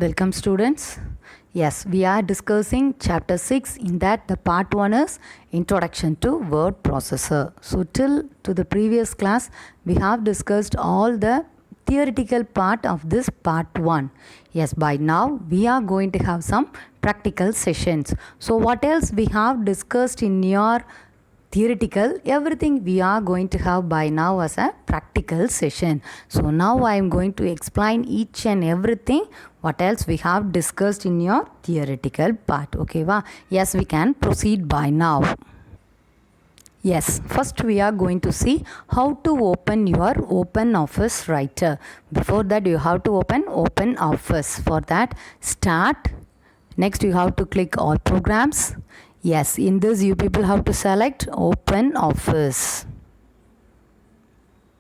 Welcome students. Yes, we are discussing chapter 6. In that the part 1 is introduction to word processor. So till to the previous class we have discussed all the theoretical part of this part 1. Yes, by now we are going to have some practical sessions. So what else we have discussed in your theoretical, everything we are going to have by now as a practical session. So now I am going to explain each and everything what else we have discussed in your theoretical part. Okay, va? Yes, we can proceed by now. Yes, first we are going to see how to open your OpenOffice Writer. Before that you have to open OpenOffice. For that, start. Next you have to click all programs. Yes, in this you people have to select OpenOffice.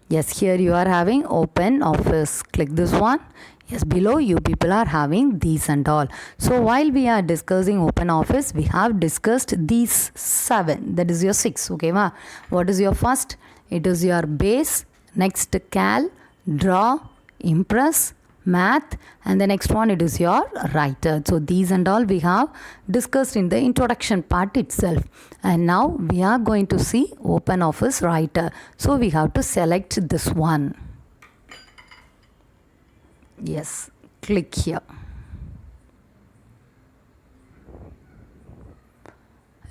Yes, here you are having OpenOffice. Click this one. Yes, below you people are having these and all. So while we are discussing OpenOffice, we have discussed these 7. That is your 6. Okay, ma? What is your first? It is your base. Next, Cal, Draw, Impress, Math, and the next one it is your writer. So these and all we have discussed in the introduction part itself. And now we are going to see OpenOffice Writer. So we have to select this one. Yes, click here.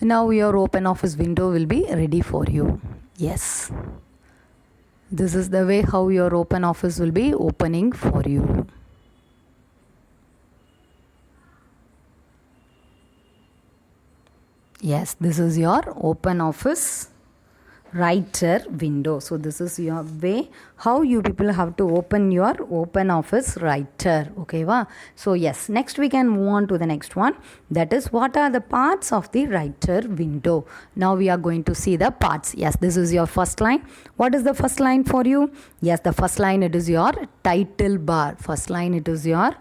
Now your OpenOffice window will be ready for you. Yes. This is the way how your OpenOffice will be opening for you. Yes, this is your OpenOffice Writer window. So this is your way how you people have to open your OpenOffice Writer. Okay, va? So yes, next we can move on to the next one. That is, what are the parts of the writer window? Now we are going to see the parts. Yes, this is your first line. What is the first line for you? Yes, the first line it is your title bar. First line it is your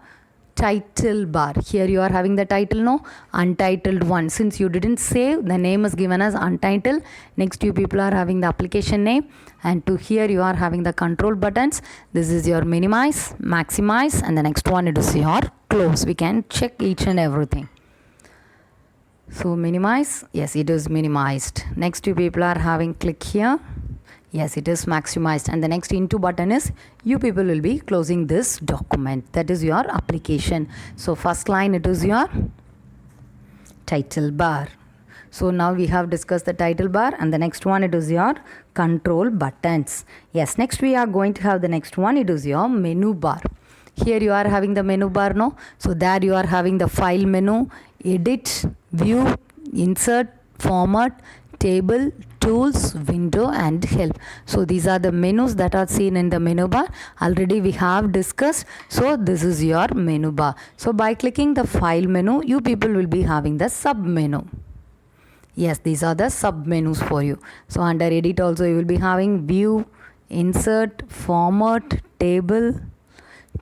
title bar. Here you are having the title, no? Untitled one. Since you didn't save, the name is given as untitled. Next you people are having the application name, and to here you are having the control buttons. This is your minimize, maximize, and the next one it is your close. We can check each and everything. So minimize, yes, it is minimized. Next you people are having click here. Yes, it is maximized, and the next into button is you people will be closing this document. That is your application. So first line it is your title bar. So now we have discussed the title bar, and the next one it is your control buttons. Yes, next we are going to have the next one. It is your menu bar. Here you are having the menu bar, no? So there you are having the file menu, edit, view, insert, format, table, tools, window, and help. So these are the menus that are seen in the menu bar. Already we have discussed. So this is your menu bar. So by clicking the file menu, you people will be having the sub menu. Yes, these are the sub menus for you. So under edit also you will be having view, insert, format, table,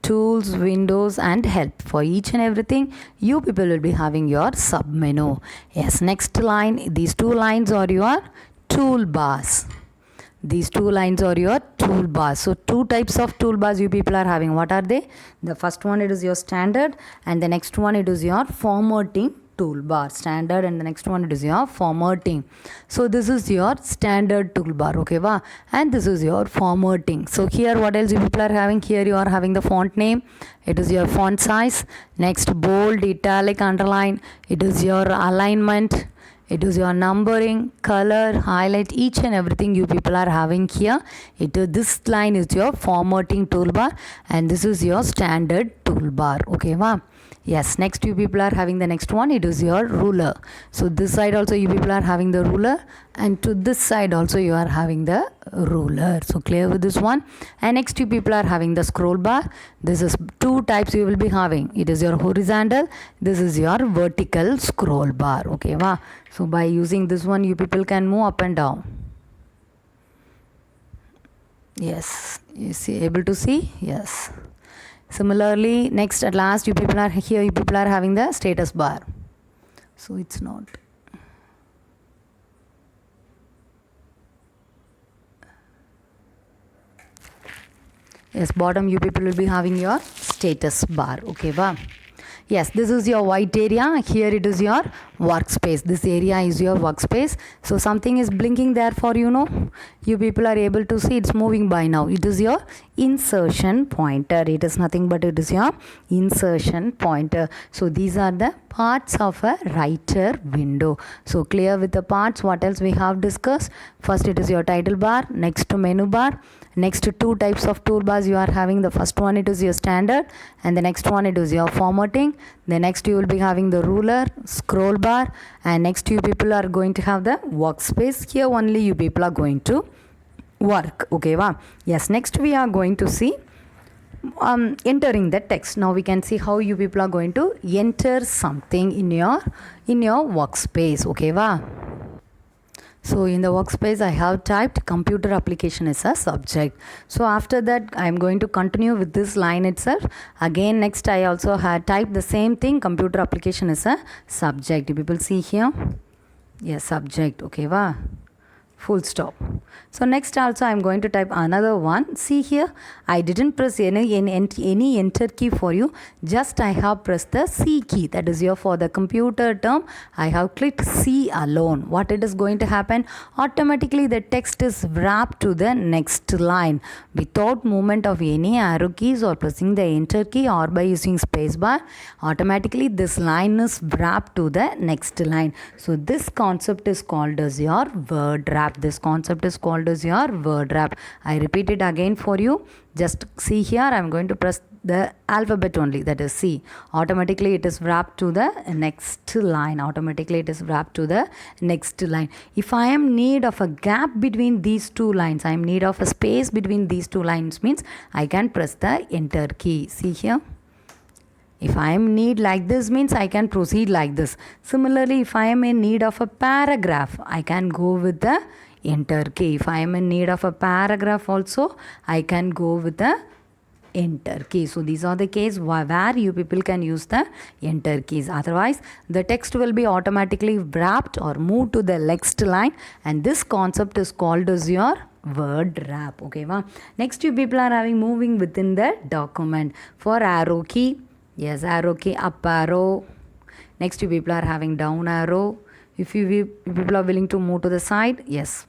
tools, windows, and help. For each and everything you people will be having your sub menu. Yes, next line, these two lines are your toolbars. These two lines are your toolbars. So two types of toolbars you people are having. What are they? The first one it is your standard, and the next one it is your formatting toolbar. Standard, and the next one it is your formatting. So this is your standard toolbar, okay, va? And this is your formatting. So here what else you people are having? Here you are having the font name. It is your font size. Next, bold, italic, underline. It is your alignment. It is your numbering, color, highlight, each and everything you people are having here. This line is your formatting toolbar, and this is your standard toolbar. Okay, va? Yes, next you people are having the next one. It is your ruler. So this side also you people are having the ruler, and to this side also you are having the ruler. So clear with this one. And next you people are having the scroll bar. This is two types you will be having. It is your horizontal. This is your vertical scroll bar. Okay, va? So by using this one you people can move up and down. Yes, you see, able to see? Yes. Similarly, next at last you people are here, you people are having the status bar. So it's not. Yes, bottom you people will be having your status bar. Okay, va? Yes, this is your white area. Here it is your workspace. This area is your workspace. So something is blinking there for you, know. You people are able to see it's moving by now. It is your insertion pointer. It is nothing but it is your insertion pointer. So these are the parts of a writer window. So clear with the parts. What else we have discussed? First it is your title bar. Next to menu bar. Next two types of toolbars you are having. The first one it is your standard, and the next one it is your formatting. The next you will be having the ruler, scroll bar, and next you people are going to have the workspace. Here only you people are going to work. Okay, wow. Yes, next we are going to see entering the text. Now we can see how you people are going to enter something in your workspace. Okay, wow. So in the workspace I have typed computer application as a subject. So after that I am going to continue with this line itself. Again next I also had typed the same thing, computer application as a subject. You people see here? Yes, subject. Okay, wow. Full stop. So next also I am going to type another one. See here, I didn't press any enter key for you. Just I have pressed the C key. That is here for the computer term. I have clicked C alone. What it is going to happen? Automatically the text is wrapped to the next line without movement of any arrow keys or pressing the enter key or by using space bar. Automatically this line is wrapped to the next line. So this concept is called as your word wrap. This concept is called as your word wrap. I repeat it again for you. Just see here, I am going to press the alphabet only, that is C. Automatically it is wrapped to the next line. Automatically it is wrapped to the next line. If I am need of a gap between these two lines, I am need of a space between these two lines, means I can press the enter key. See here. If I am in need like this, means I can proceed like this. Similarly, if I am in need of a paragraph, I can go with the enter key. If I am in need of a paragraph also, I can go with the enter key. So these are the case where you people can use the enter keys. Otherwise, the text will be automatically wrapped or moved to the next line, and this concept is called as your word wrap. Okay, wow. Next you people are having moving within the document. For arrow key, yes, arrow key, up arrow. Next you people are having down arrow. If you people are willing to move to the side, yes,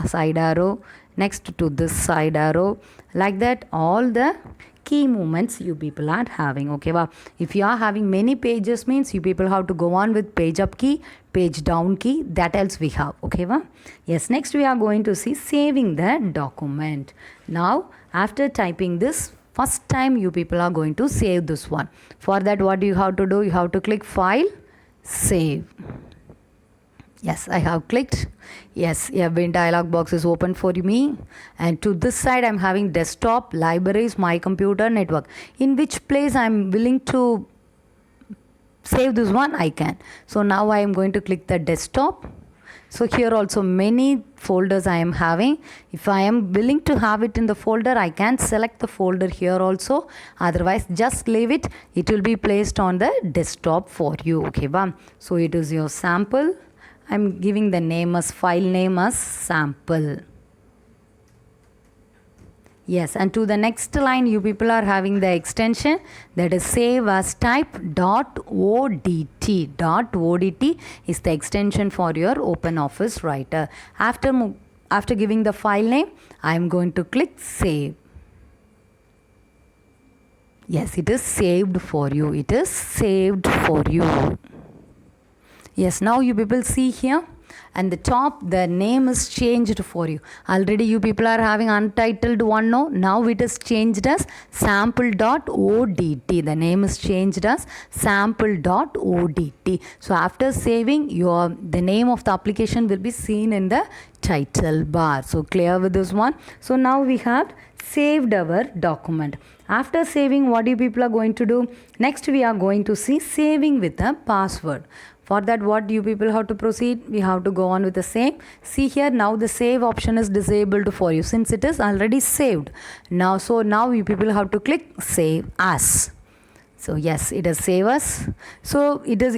side arrow. Next to this side arrow. Like that, all the key movements you people are having. Okay, wow. If you are having many pages, means you people have to go on with page up key, page down key. That else we have. Okay, wow. Yes, next we are going to see saving the document. Now, after typing this, first time you people are going to save this one. For that, what do you have to do? You have to click File, Save. Yes, I have clicked. Yes, a Win dialog box is open for me. And to this side, I am having desktop, libraries, my computer, network. In which place I am willing to save this one, I can. So now I am going to click the desktop. So here also many folders I am having. If I am willing to have it in the folder, I can select the folder here also. Otherwise, just leave it. It will be placed on the desktop for you. Okay, bam. So it is your sample. I am giving the name as file name as sample. Yes, and to the next line you people are having the extension, that is save as type .odt. .odt is the extension for your OpenOffice Writer. After giving the file name, I am going to click save. Yes, it is saved for you. It is saved for you. Yes, now you people see here, and the top, the name is changed for you. Already you people are having untitled one, no? Now it is changed as sample.odt. The name is changed as sample.odt. So after saving, the name of the application will be seen in the title bar. So clear with this one. So now we have saved our document. After saving, what you people are going to do? Next we are going to see saving with a password. For that, what you people have to proceed? We have to go on with the same. See here, now the save option is disabled for you since it is already saved. Now you people have to click save as. So yes, it is save as. So it is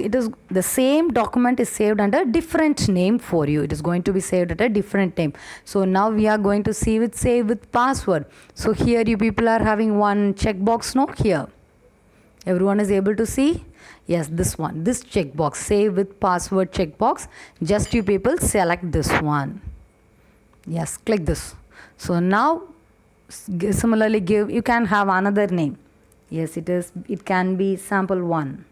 the same document is saved under different name for you. It is going to be saved at a different name. So now we are going to see with save with password. So here you people are having one checkbox, no? Here. Everyone is able to see? Yes, this one, this checkbox, save with password checkbox. Just you people select this one. Yes, click this. So now similarly give, you can have another name. Yes, it can be sample 1.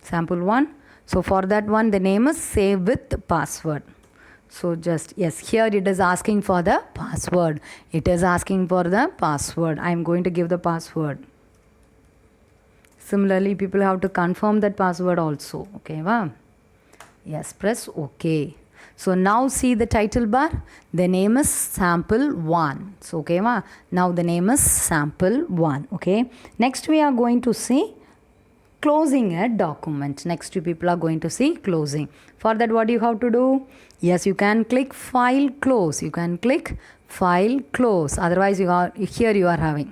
Sample 1. So for that one, the name is save with password. So just, yes, here it is asking for the password. It is asking for the password. I am going to give the password. Similarly, people have to confirm that password also. Okay, wow. Yes, press OK. So now see the title bar. The name is sample 1. So okay, wow. Now the name is sample 1. Okay. Next we are going to see closing a document. Next two people are going to see closing. For that, what you have to do? Yes, you can click file close. You can click file close. Otherwise, you are here you are having.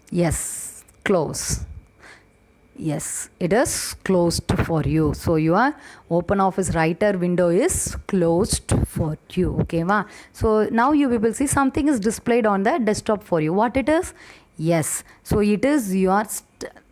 Yes, close. Yes, it is closed for you. So your OpenOffice Writer window is closed for you. Okay, ma? So now you will see something is displayed on the desktop for you. What it is? Yes, so it is your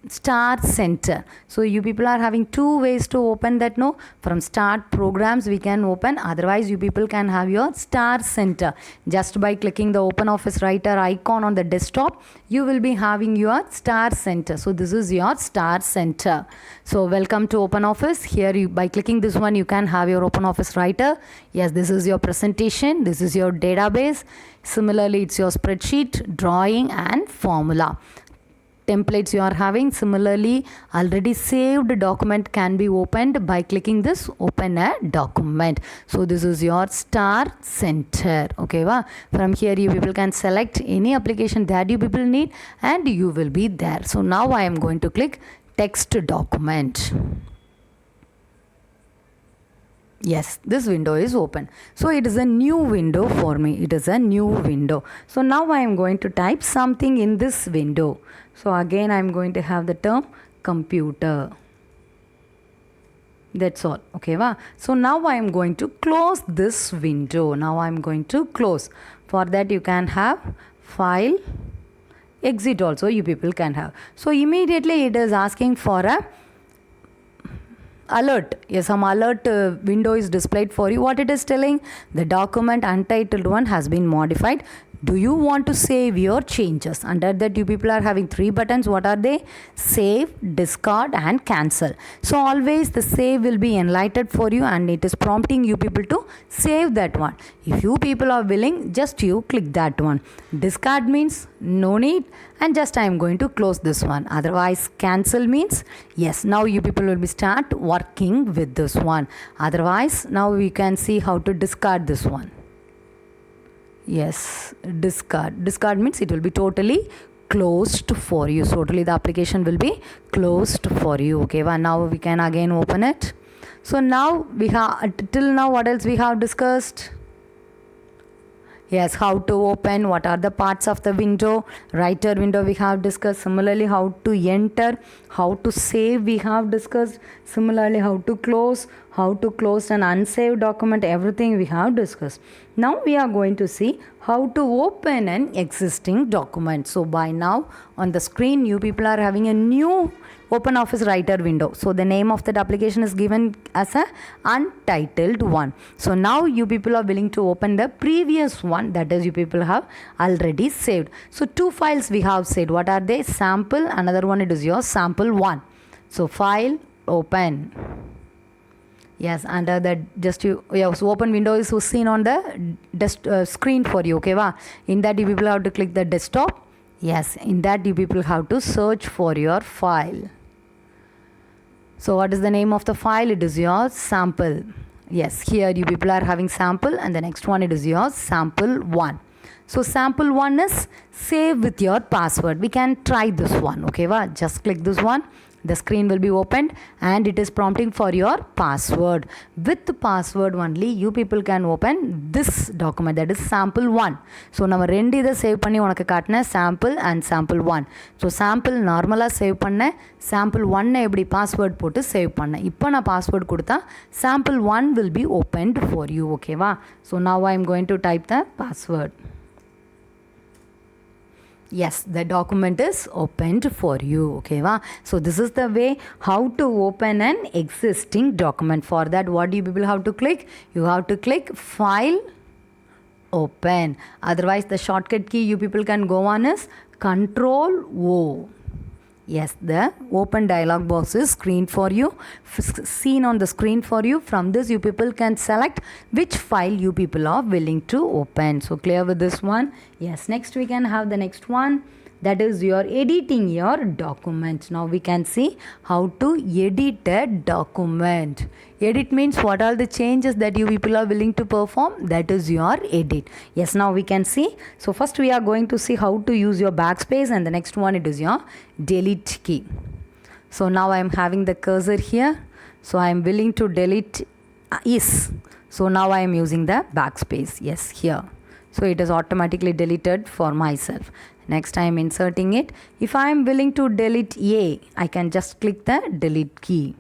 Start Center. So you people are having two ways to open that. No, from Start Programs we can open. Otherwise you people can have your Start Center. Just by clicking the OpenOffice Writer icon on the desktop, you will be having your Start Center. So this is your Start Center. So welcome to OpenOffice. Here you, by clicking this one, you can have your OpenOffice Writer. Yes, this is your presentation. This is your database. Similarly, it's your spreadsheet, drawing and formula. Templates you are having. Similarly, already saved document can be opened by clicking this open a document. So this is your Start Center. Okay, wow. From here you people can select any application that you people need and you will be there. So now I am going to click text document. Yes, this window is open. So it is a new window for me. It is a new window. So now I am going to type something in this window. So again I am going to have the term computer. That's all. Okay, wow. So now I am going to close this window. Now I am going to close. For that you can have file, exit also you people can have. So immediately it is asking for a alert. Yes, some alert window is displayed for you. What it is telling? The document untitled one has been modified. Do you want to save your changes? Under that you people are having 3 buttons. What are they? Save, discard and cancel. So always the save will be enlightened for you and it is prompting you people to save that one. If you people are willing, just you click that one. Discard means no need and just I am going to close this one. Otherwise cancel means yes, now you people will be start working with this one. Otherwise now we can see how to discard this one. Yes, discard. Discard means it will be totally closed for you. So totally the application will be closed for you. Okay, well, now we can again open it. So now we have, till now what else we have discussed? Yes, how to open, what are the parts of the window, writer window we have discussed. Similarly, how to enter, how to save we have discussed. Similarly, how to close an unsaved document, everything we have discussed. Now we are going to see how to open an existing document. So by now on the screen you people are having a new OpenOffice Writer window. So the name of that application is given as a untitled one. So now you people are willing to open the previous one, that is you people have already saved. So 2 files we have saved. What are they? Sample, another one it is your sample 1. So file, open. Yes, under the just you so open window is seen on the screen for you. Okay, wow. In that you people have to click the desktop. Yes, in that you people have to search for your file. So what is the name of the file? It is your sample. Yes, here you people are having sample and the next one it is your sample 1. So sample 1 is save with your password. We can try this one. Okay, wow. Just click this one. The screen will be opened and it is prompting for your password. With the password only you people can open this document, that is sample 1. So நம்ம ரெண்டு இதை save பண்ணி உனக்கு காட்டின sample and sample 1. So sample நார்மலாக save பண்ண, sample 1 எப்படி password போட்டு சேவ் பண்ண. இப்போ நான் பாஸ்வேர்ட் கொடுத்தா sample 1 will be opened for you. ஓகேவா? So now I am going to type the password. Yes, the document is opened for you. Okay, va? So this is the way how to open an existing document. For that, what do you people have to click? You have to click File, Open. Otherwise, the shortcut key you people can go on is Control O. Yes, the open dialog box is screened for you, seen on the screen for you. From this, you people can select which file you people are willing to open. So clear with this one? Yes, next we can have the next one. That is your editing your document. Now we can see how to edit a document. Edit means what are the changes that you people are willing to perform. That is your edit. Yes, now we can see. So first we are going to see how to use your backspace, and the next one it is your delete key. So now I am having the cursor here. So I am willing to delete is. So now I am using the backspace. Yes, here. So it is automatically deleted for myself. Next I am inserting it. If I am willing to delete A, I can just click the delete key.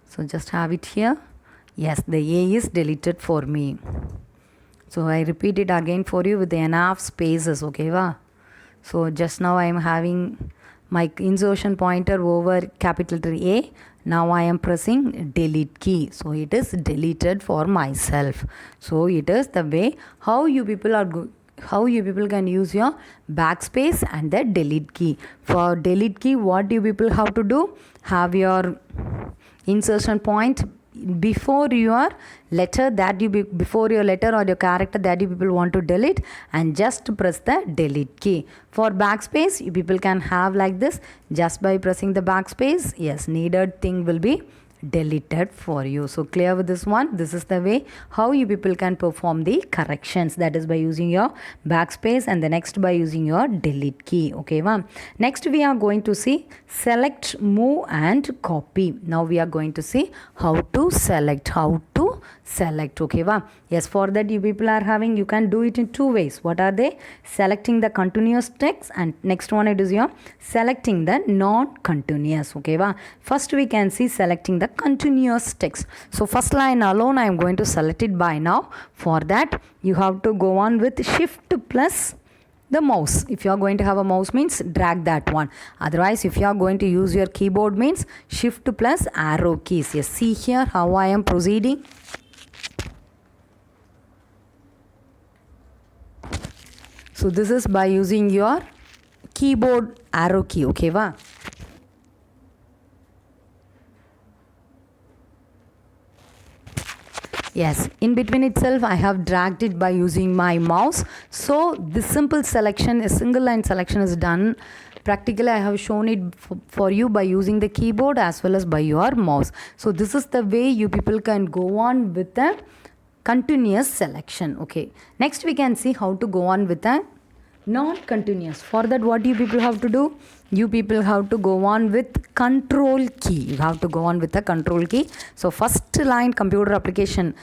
So just have it here. Yes, the A is deleted for me. So I repeat it again for you with enough spaces, okay va? So just now I am having my insertion pointer over capital A. Now I am pressing delete key. So it is deleted for myself. So it is the way how you people can use your backspace and the delete key. For delete key, what you people have to do? Have your insertion point before your letter before your letter or your character that you people want to delete, and just press the delete key. For backspace, you people can have like this, just by pressing the backspace. Yes, needed thing will be deleted for you. So clear with this one? This is the way how you people can perform the corrections, that is by using your backspace, and the next by using your delete key. Okay va? Next we are going to see select, move and copy. Now we are going to see how to select. Okay va? Yes, for that you people are having, you can do it in two ways. What are they? Selecting the continuous text, and next one it is your selecting the non-continuous. Okay va? First we can see selecting the continuous text. So first line alone I am going to select it by now. For that you have to go on with shift plus the mouse. If you are going to have a mouse means drag that one. Otherwise if you are going to use your keyboard means shift plus arrow keys. Yes, see here how I am proceeding. So this is by using your keyboard arrow key. Okay va? Yes, in between itself I have dragged it by using my mouse. So this simple selection, a single line selection is done. Practically I have shown it for you by using the keyboard as well as by your mouse. So this is the way you people can go on with the continuous selection. Okay, next we can see how to go on with the non-continuous. For that what you people have to do? You people have to go on with control key. You have to go on with the control key. So first line computer application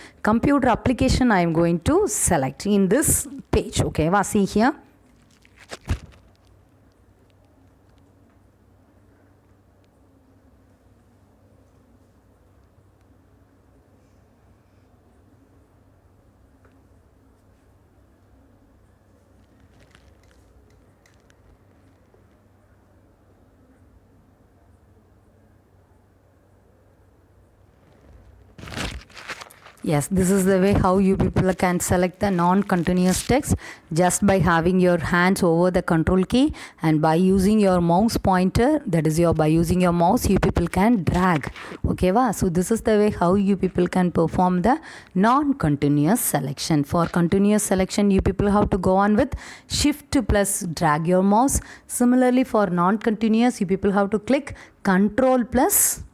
I am going to select in this page. Okay, see here. Yes, this is the way how you people can select the non-continuous text, just by having your hands over the control key, and by using your mouse pointer, that is by using your mouse, you people can drag. Okay va? So this is the way how you people can perform the non-continuous selection. For continuous selection you people have to go on with shift plus drag your mouse. Similarly for non-continuous you people have to click control plus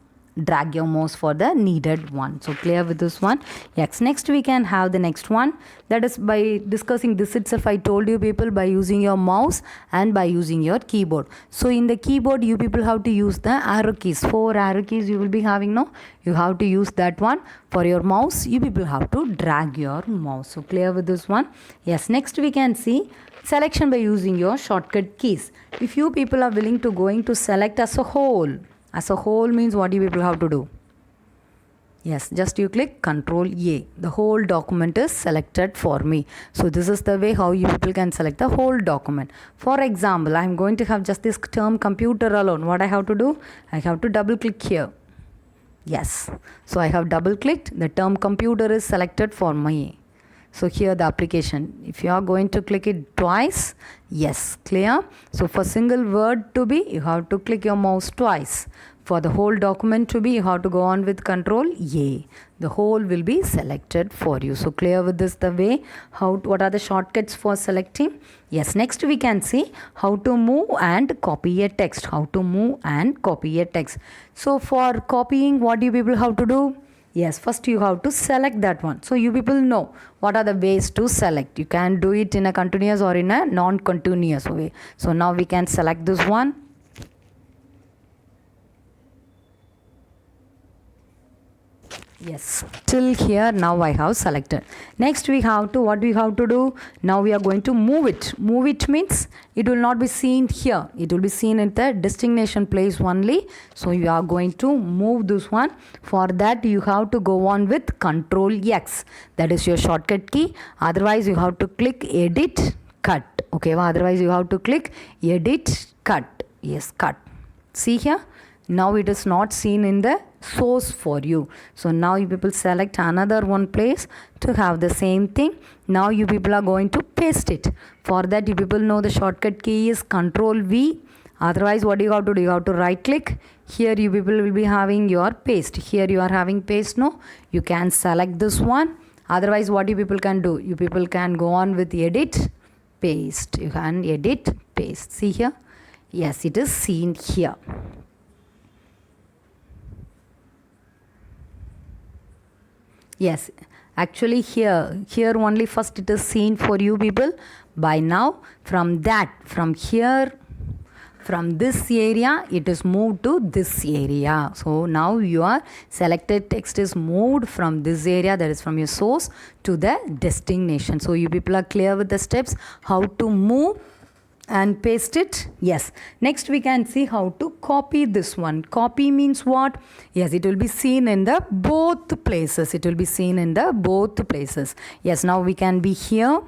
drag your mouse for the needed one. So clear with this one? Yes, next we can have the next one, that is by discussing this itself. I told you people by using your mouse and by using your keyboard. So in the keyboard you people have to use the arrow keys. 4 arrow keys you will be having. No, you have to use that one. For your mouse you people have to drag your mouse. So clear with this one? Yes, next we can see selection by using your shortcut keys. If you people are willing to going to select as a whole means what you people have to do? Yes, just you click Control A. The whole document is selected for me. So this is the way how you people can select the whole document. For example, I am going to have just this term computer alone. What I have to do? I have to double click here. Yes. So I have double clicked. The term computer is selected for me. So here the application, if you are going to click it twice, yes, clear. So for single word to be, you have to click your mouse twice. For the whole document to be, you have to go on with Control A. The whole will be selected for you. So clear with this the way, what are the shortcuts for selecting? Yes, next we can see how to move and copy a text. How to move and copy a text. So for copying, what do you people have to do? Yes, first you have to select that one. So you people know what are the ways to select. You can do it in a continuous or in a non-continuous way. So now we can select this one. Yes, till here now I have selected. Next we have to, what we have to do? Now we are going to move it. Move it means it will not be seen here. It will be seen in the destination place only. So you are going to move this one. For that you have to go on with Control X. That is your shortcut key. Otherwise you have to click Edit, Cut. Okay, well, otherwise you have to click Edit, Cut. Yes, Cut. See here? Now it is not seen in the source for you. So now you people select another one place to have the same thing. Now you people are going to paste it. For that you people know the shortcut key is Control V. Otherwise what you have to do? You have to right click. Here you people will be having your paste. Here you are having paste. No, you can select this one. Otherwise what you people can do? You people can go on with edit, paste. You can edit, paste. See here? Yes, it is seen here. Yes, actually here only first it is seen for you people. By now, from here, from this area, it is moved to this area. So now your selected text is moved from this area, that is from your source, to the destination. So you people are clear with the steps, how to move and paste it. Yes, next we can see how to copy this one. Copy means what? Yes, it will be seen in the both places. It will be seen in the both places. Yes, now we can be here.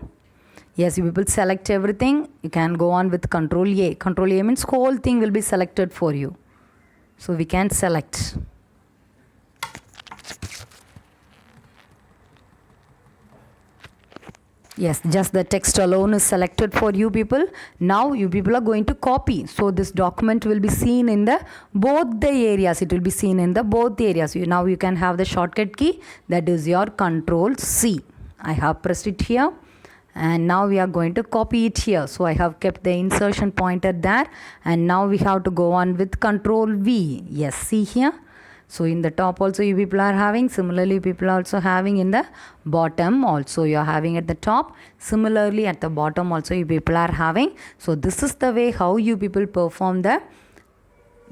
Yes, you will select everything. You can go on with Control A. Control A means whole thing will be selected for you. So we can select. Yes, just the text alone is selected for you people. Now you people are going to copy. So this document will be seen in the both the areas. It will be seen in the both areas. Now you can have the shortcut key, that is your Control C. I have pressed it here. And now we are going to copy it here. So I have kept the insertion pointer there. And now we have to go on with Control V. Yes, see here. So in the top also you people are having. Similarly people are also having in the bottom also you are having at the top. Similarly at the bottom also you people are having. So this is the way how you people perform that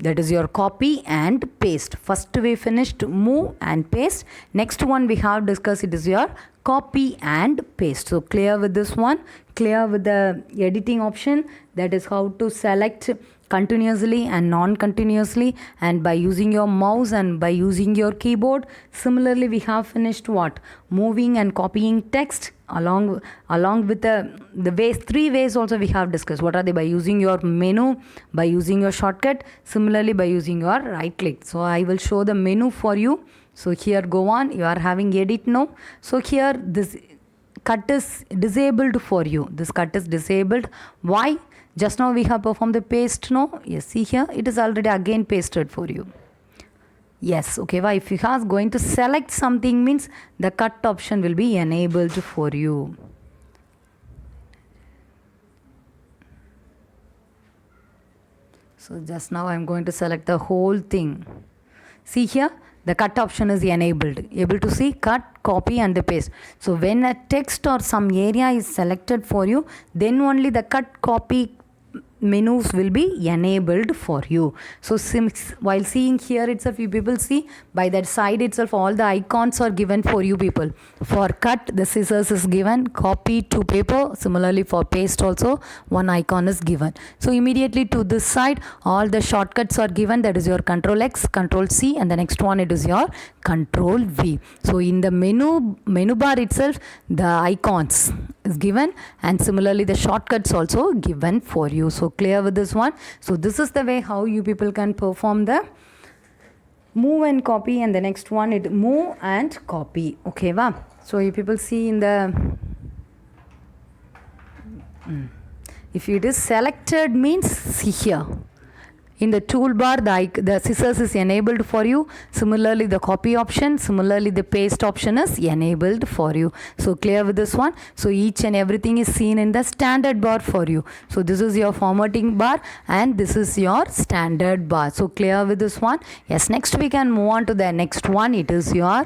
is your copy and paste. First we finished move and paste. Next one we have discussed, it is your copy and paste. So clear with this one, clear with the editing option, that is how to select continuously and non-continuously, and by using your mouse and by using your keyboard. Similarly we have finished what? Moving and copying text along with the ways, 3 ways also we have discussed. What are they? By using your menu, by using your shortcut, similarly by using your right click. So I will show the menu for you. So here go on, you are having edit now. So here this cut is disabled for you. This cut is disabled. Why? Just now we have performed the paste now. Yes, see here, it is already again pasted for you. Yes, okay, why? If you are going to select something means the cut option will be enabled for you. So just now I am going to select the whole thing. See here, the cut option is enabled. Able to see cut, copy and the paste. So when a text or some area is selected for you, then only the cut, copy menus will be enabled for you. So while seeing here itself, you people see by that side itself all the icons are given for you people. For cut, the scissors is given, copy to paper, similarly for paste also one icon is given. So immediately to this side all the shortcuts are given, that is your Control X, Control C, and the next one it is your Control V. So in the menu bar itself the icons is given, and similarly the shortcuts also given for you. So clear with this one? So this is the way how you people can perform the move and copy, and the next one it move and copy. Okay, wow. So you people see in the if it is selected means see here in the toolbar the scissors is enabled for you, similarly the copy option, similarly the paste option is enabled for you. So clear with this one? So each and everything is seen in the standard bar for you. So this is your formatting bar and this is your standard bar. So clear with this one? Yes, next we can move on to the next one. It is your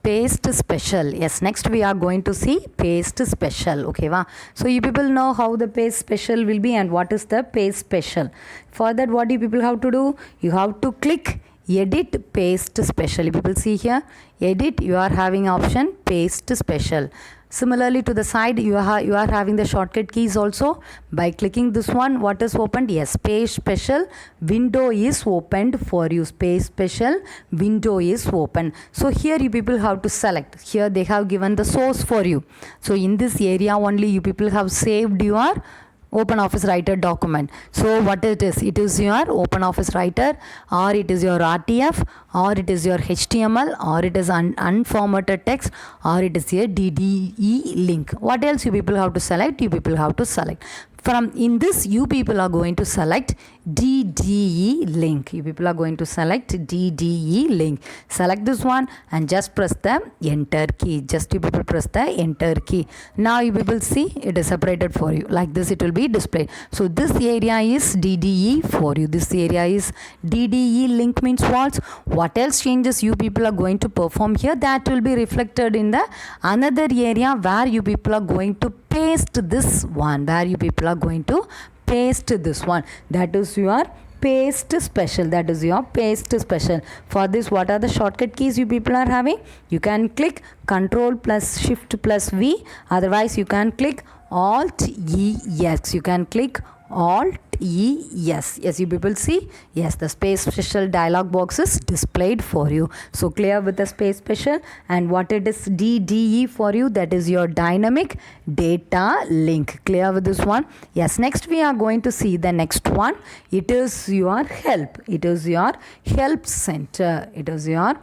paste special. Yes, next we are going to see paste special. Okay, wow. So you people know how the paste special will be and what is the paste special. For that, what you people have to do? You have to click edit paste special. You people see here, edit, you are having option paste special. Similarly to the side you are having the shortcut keys also. By clicking this one, what is opened? Yes, paste special window is opened for you. Paste special window is open. So here you people have to select. Here they have given the source for you. So in this area only you people have saved your OpenOffice Writer document. So what it is your OpenOffice Writer, or it is your RTF, or it is your HTML, or it is unformatted text, or it is a DDE link. What else you people have to select? You people have to select. From in this you people are going to select DDE link. You people are going to select DDE link. Select this one and just press the enter key. Just you people press the enter key. Now you people see it is separated for you. Like this it will be displayed. So this area is DDE for you. This area is DDE link means what? What else changes you people are going to perform here, that will be reflected in the another area where you people are going to paste this one, where you people are going to paste this one. That is your paste special. That is your paste special. For this, what are the shortcut keys you people are having? You can click Control plus Shift plus V. Otherwise, you can click Alt E X. You can click Alt E yes. Yes, you people see? Yes, the space special dialog box is displayed for you. So clear with the space special. And what it is DDE for you, that is your dynamic data link. Clear with this one? Yes, next we are going to see the next one. It is your help. It is your help center. It is your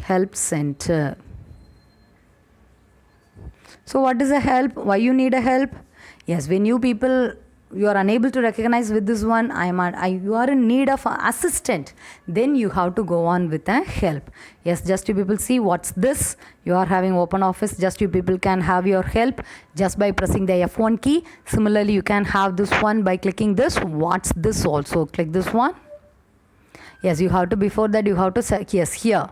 help center. So what is a help? Why you need a help? Yes, when you people you are unable to recognize with this one, you are in need of an assistant, then you have to go on with a help. Yes, just you people see what's this. You are having OpenOffice, just you people can have your help just by pressing the F1 key. Similarly, you can have this one by clicking this. What's this also? Click this one. Yes, you have to, before that you have to say, yes, here.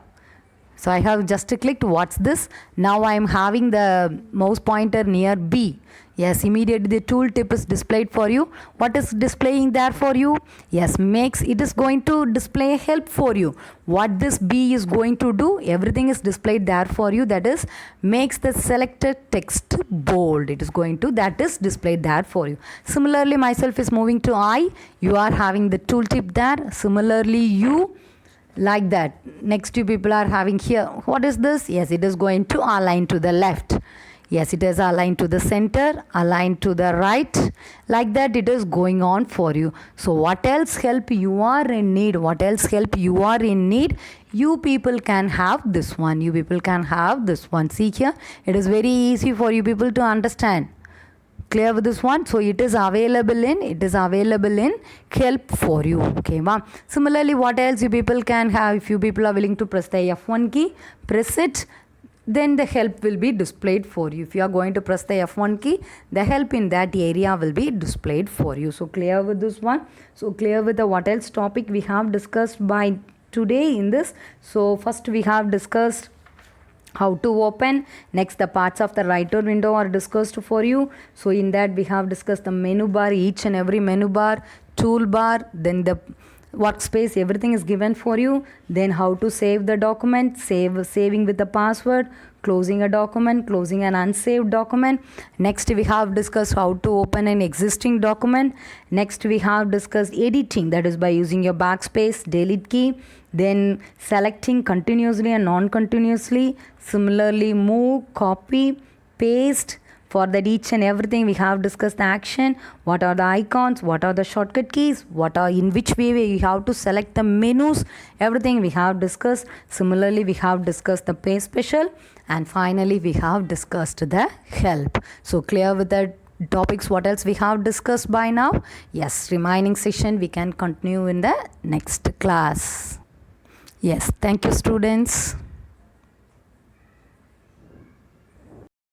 So I have just clicked what's this. Now I am having the mouse pointer near B. Yes, immediately the tooltip is displayed for you. What is displaying there for you? Yes, it is going to display help for you. What this B is going to do, everything is displayed there for you. That is, makes the selected text bold. It is going to, that is displayed there for you. Similarly, myself is moving to I. You are having the tooltip there. Similarly, you, like that. Next you people are having here. What is this? Yes, it is going to align to the left. Yes, it is aligned to the center, aligned to the right. Like that it is going on for you. So what else help you are in need? What else help you are in need? You people can have this one. You people can have this one. See here, it is very easy for you people to understand. Clear with this one? So it is available in help for you. Okay, ma'am. Similarly, what else you people can have? If you people are willing to press the F1 key, press it, then the help will be displayed for you. If you are going to press the F1 key, the help in that area will be displayed for you. So clear with this one? So clear with the what else topic we have discussed by today in this. So first we have discussed how to open. Next, the parts of the writer window are discussed for you. So in that we have discussed the menu bar, each and every menu bar, toolbar, then the workspace, everything is given for you. Then how to save the document, saving with the password, closing a document, closing an unsaved document. Next we have discussed how to open an existing document. Next we have discussed editing, that is by using your backspace, delete key, then selecting continuously and non-continuously. Similarly, move, copy, paste. For that each and everything we have discussed the action, what are the icons, what are the shortcut keys, what are in which way we have to select the menus, everything we have discussed. Similarly, we have discussed the pay special, and finally we have discussed the help. So clear with the topics, what else we have discussed by now? Yes, remaining session we can continue in the next class. Yes, thank you students.